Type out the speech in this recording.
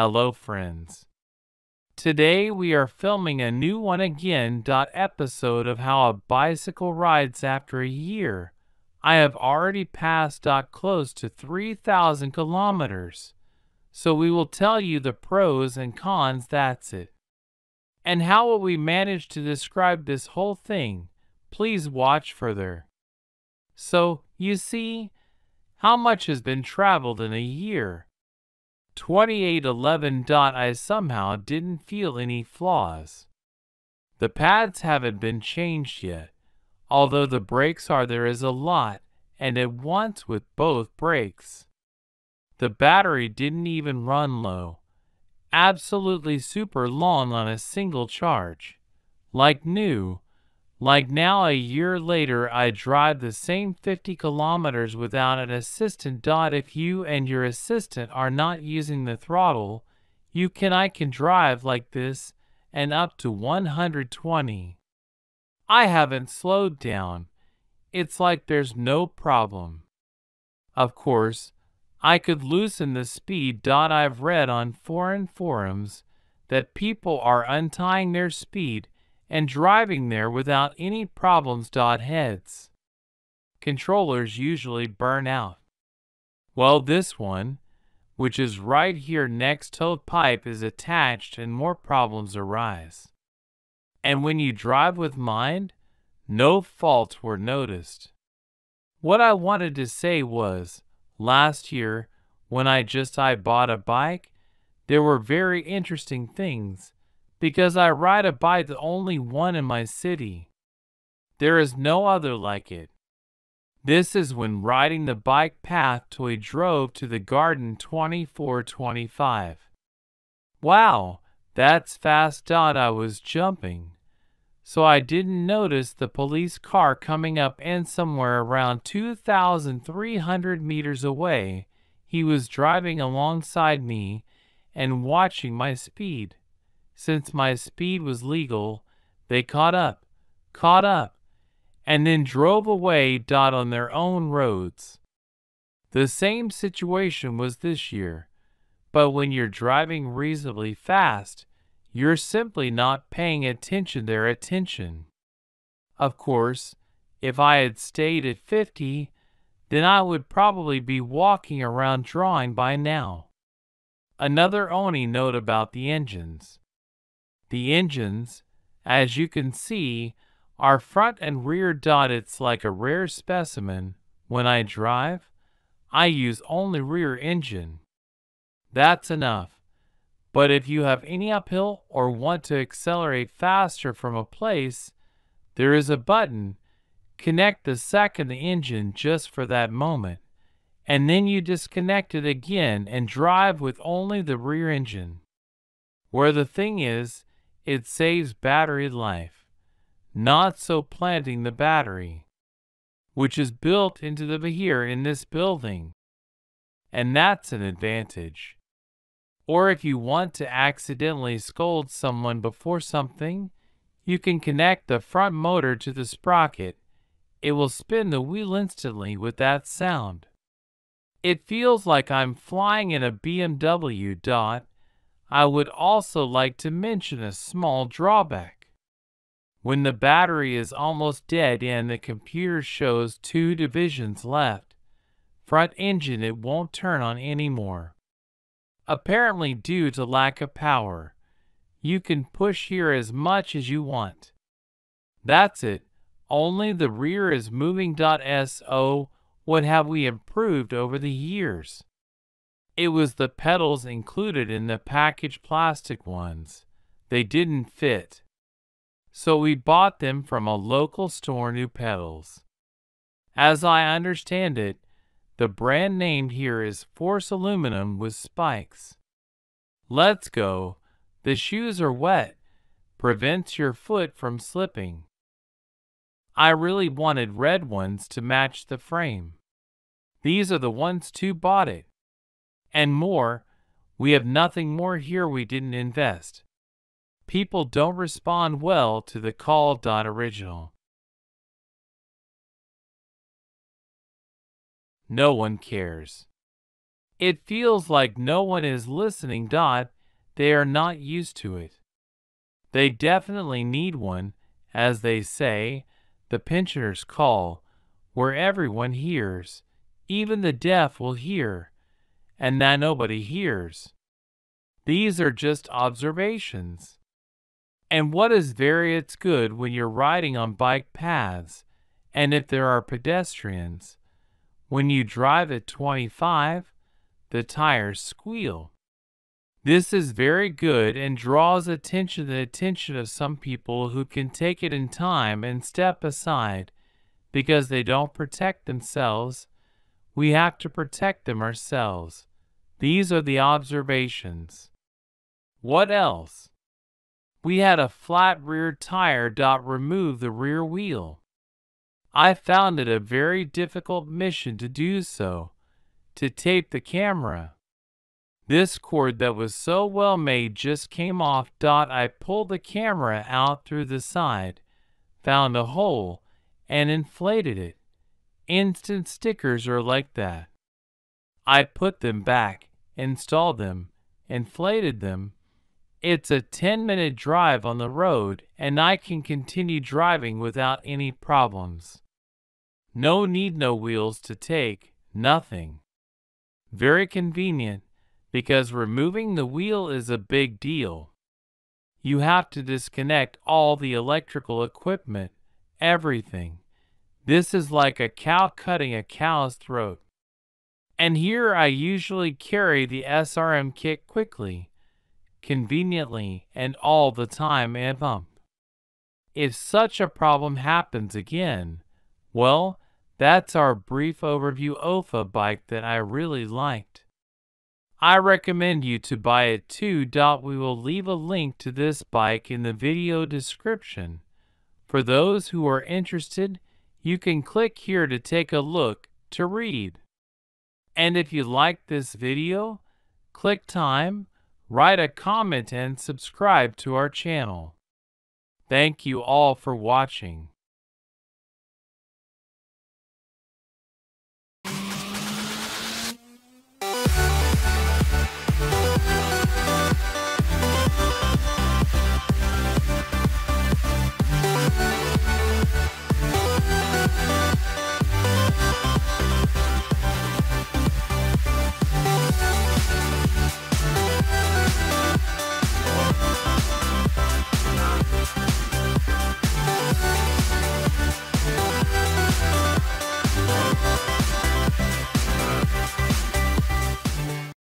Hello friends. Today we are filming a new one again. Episode of how a bicycle rides after a year. I have already passed close to 3,000 kilometers. So we will tell you the pros and cons, that's it. And how will we manage to describe this whole thing? Please watch further. So, you see, how much has been traveled in a year? 2811. I somehow didn't feel any flaws. The pads haven't been changed yet, although the brakes are. There is a lot, and at once with both brakes. The battery didn't even run low. Absolutely super long on a single charge. Like new. Like now a year later I drive the same 50 kilometers without an assistant. If you and your assistant are not using the throttle, I can drive like this and up to 120. I haven't slowed down. It's like there's no problem. Of course, I could loosen the speed. I've read on foreign forums that people are untying their speed and driving there without any problems. Heads controllers usually burn out. Well, this one, which is right here next to the pipe, is attached and more problems arise. And when you drive with mine, no faults were noticed. What I wanted to say was, last year, when I bought a bike, there were very interesting things. Because I ride a bike, the only one in my city. There is no other like it. This is when riding the bike path till we drove to the garden 2425. Wow, that's fast. I was jumping. So I didn't notice the police car coming up, and somewhere around 2,300 meters away, he was driving alongside me and watching my speed. Since my speed was legal, they caught up, and then drove away. On their own roads. The same situation was this year, but when you're driving reasonably fast, you're simply not paying their attention. Of course, if I had stayed at 50, then I would probably be walking around drawing by now. Another only note about the engines. The engines, as you can see, are front and rear. It's like a rare specimen. When I drive, I use only rear engine. That's enough. But if you have any uphill or want to accelerate faster from a place, there is a button. Connect the second engine just for that moment, and then you disconnect it again and drive with only the rear engine. Where the thing is, it saves battery life. Not so planting the battery, which is built into the here in this building. And that's an advantage. Or if you want to accidentally scold someone before something, you can connect the front motor to the sprocket. It will spin the wheel instantly with that sound. It feels like I'm flying in a BMW. I would also like to mention a small drawback. When the battery is almost dead and the computer shows 2 divisions left, front engine, it won't turn on anymore. Apparently due to lack of power. You can push here as much as you want. That's it, only the rear is moving. So, what have we improved over the years? It was the pedals included in the package, plastic ones. They didn't fit. So we bought them from a local store, new pedals. As I understand it, the brand named here is Force Aluminum with spikes. Let's go. The shoes are wet. Prevents your foot from slipping. I really wanted red ones to match the frame. These are the ones bought it. And more, we have nothing more here. We didn't invest. People don't respond well to the call. Original. No one cares. It feels like no one is listening. They are not used to it. They definitely need one, as they say, the pensioners call, where everyone hears, even the deaf will hear, and that nobody hears. These are just observations. And what is it's good when you're riding on bike paths, and if there are pedestrians. When you drive at 25, the tires squeal. This is very good and draws the attention of some people who can take it in time and step aside because they don't protect themselves. We have to protect them ourselves. These are the observations. What else? We had a flat rear tire. Remove the rear wheel. I found it a very difficult mission to do so, to tape the camera. This cord that was so well made just came off. I pulled the camera out through the side, found a hole, and inflated it. Instant stickers are like that. I put them back, installed them, inflated them. It's a 10-minute drive on the road, and I can continue driving without any problems. No wheels to take, nothing. Very convenient, because removing the wheel is a big deal. You have to disconnect all the electrical equipment, everything. This is like a cow cutting a cow's throat. And here I usually carry the SRM kit quickly, conveniently, and all the time. If such a problem happens again, well, that's our brief overview of a bike that I really liked. I recommend you to buy it too. We will leave a link to this bike in the video description. For those who are interested, you can click here to take a look, to read. And if you liked this video, click time, write a comment and subscribe to our channel. Thank you all for watching.